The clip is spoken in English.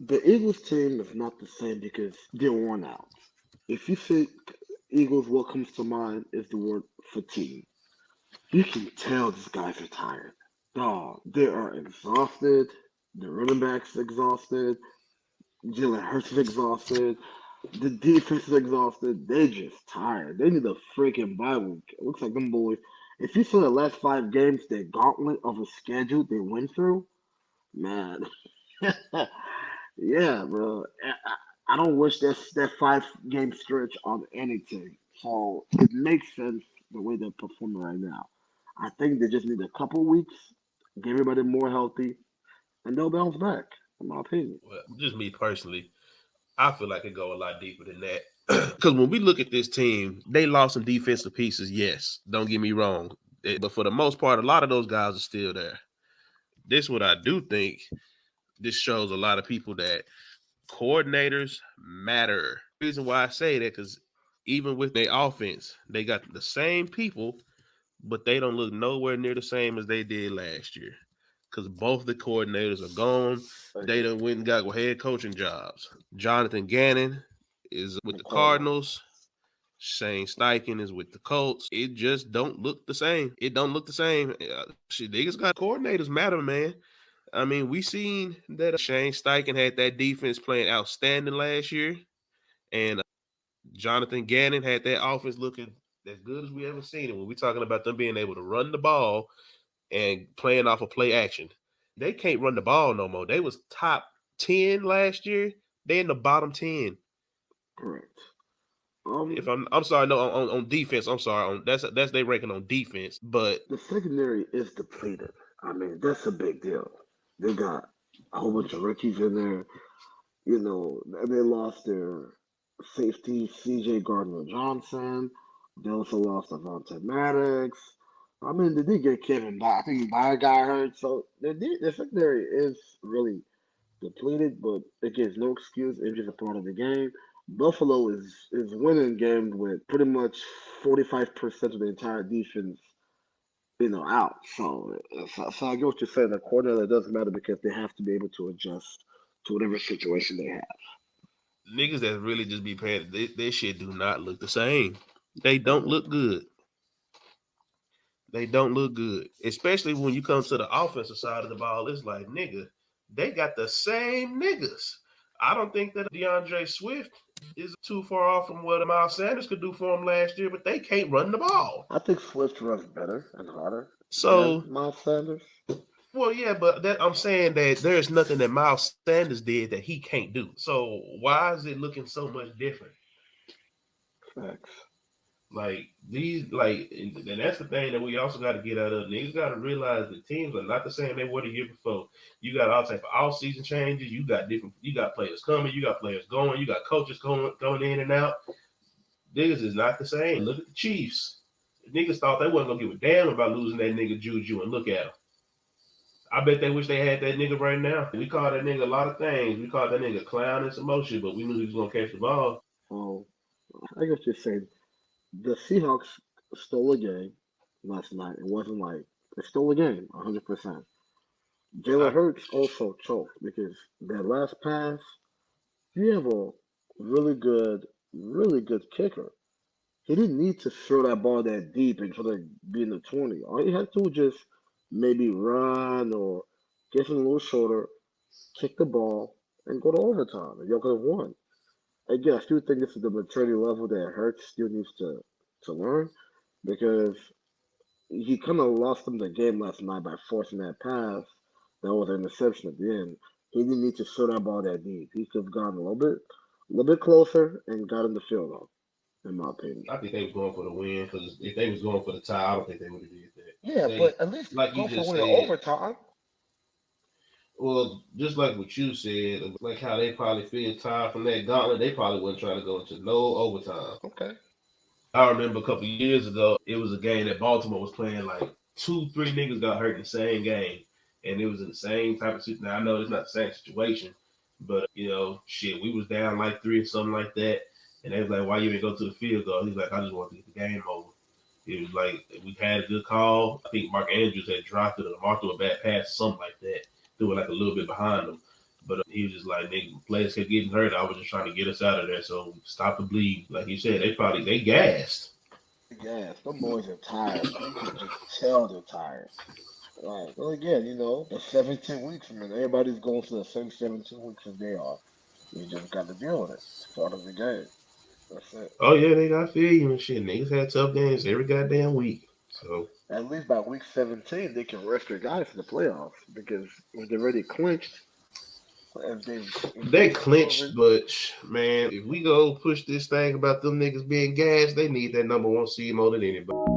The Eagles team is not the same because they're worn out. If you say Eagles, what comes to mind is the word fatigue. You can tell these guys are tired. Dog, they are exhausted. The running back's exhausted. Jalen Hurts is exhausted. The defense is exhausted. They just tired. They need a freaking bye week. It looks like them boys. If you saw the last 5 games, the gauntlet of a schedule they went through, man. Yeah, bro. I don't wish that 5 game stretch on anything. So it makes sense the way they're performing right now. I think they just need a couple weeks, get everybody more healthy, and they'll bounce back, in my opinion. Well, just me personally, I feel like it go a lot deeper than that. Because when we look at this team, they lost some defensive pieces. Yes, don't get me wrong, but for the most part, a lot of those guys are still there. This what I do think. This shows a lot of people that coordinators matter. Reason why I say that because even with their offense, they got the same people, but they don't look nowhere near the same as they did last year. Because both the coordinators are gone. They Agree. done went and got head coaching jobs. Jonathan Gannon is with The the Cardinals. Cardinals. Shane Steichen is with the Colts. It just don't look the same. It don't look the same. Shit, niggas got coordinators matter, man. I mean, we seen that Shane Steichen had that defense playing outstanding last year, and Jonathan Gannon had that offense looking as good as we ever seen it. When we talking about them being able to run the ball and playing off of play action, they can't run the ball no more. They was top 10 last year. They in the bottom 10. Correct. If Um, I'm sorry, no, on defense. I'm sorry, on that's they ranking on defense. But the secondary is depleted. I mean, that's a big deal. They got a whole bunch of rookies in there. And they lost their safety, C.J. Gardner Johnson. They also lost Avante Maddox. I mean, they did get Kevin By. I think By got hurt, so the secondary is really depleted. But again, no excuse. Injuries are part of the game. Buffalo is winning games with pretty much 45% of the entire defense, out. So I get what you're saying. The coordinator doesn't matter because they have to be able to adjust to whatever situation they have. niggas that really just be paying, this shit do not look the same. They don't Correct. look good. They don't look good, especially when you come to the offensive side of the ball. It's like, nigga, they got the same niggas. I don't think that DeAndre Swift is too far off from what Miles Sanders could do for him last year, but they can't run the ball. I think Swift runs better and harder than So, Miles Sanders. well, yeah, but I'm saying that there's nothing that Miles Sanders did that he can't do. So why is it looking so much different? Facts. Like these, and that's the thing that we also got to get out of. Niggas got to realize the teams are not the same they were the year before. You got all type of off season changes. You got different. You got players coming. You got players going. You got coaches going in and out. Niggas is not the same. Look at the Chiefs. Niggas thought they wasn't gonna give a damn about losing that nigga Juju, and look at them. I bet they wish they had that nigga right now. We called that nigga a lot of things. We called that nigga clown and some more shit, but we knew he was gonna catch the ball. Well, I guess you're saying the Seahawks stole a game last night. It wasn't like they stole a game 100%. Jalen I, Hurts also choked because that last pass, you have a really good kicker. He didn't need to throw that ball that deep and try to be in the 20. All he had to do was just maybe run or get him a little shorter, kick the ball, and go to overtime. And y'all could have won. Again, I still think this is the maturity level that Hurts still needs to learn because he kind of lost him the game last night by forcing that pass. That was an interception at the end. He didn't need to throw that ball that deep. He could have gone a little bit closer and got in the field goal, in my opinion. I think they was going for the win because if they was going for the tie, I don't think they would have did that. Yeah, They, but at least like you go for just winning said, overtime. well, just like what you said, like how they probably feel tired from that gauntlet, they probably wouldn't try to go into no overtime. Okay. I remember a couple of years ago, it was a game that Baltimore was playing. Like two, three niggas got hurt in the same game, and it was in the same type of situation. Now I know it's not the same situation, but shit, we was down like three or something like that, and they was like, "Why you didn't go to the field goal?" He's like, "I just want to get the game over." It was like we had a good call. I think Mark Andrews had dropped it, or Lamar threw a bad pass, something like that. Threw it like a little bit behind him. But he was just like, nigga, players kept getting hurt. I was just trying to get us out of there. So stop the bleed. Like you said, they gassed. Yeah, some boys are tired. You can just tell they're tired. Like, well, again, the 17 weeks, man, everybody's going through the same 17 weeks as they are. You just got to deal with it. It's part of the game. That's it. Oh yeah, I feel you and shit. Niggas had tough games every goddamn week. So At least by week 17, they can rest their guys for the playoffs because when they're already clinched, if they they've clinched, proven, but man, if we go push this thing about them niggas being gassed, they need that number one seed more than anybody.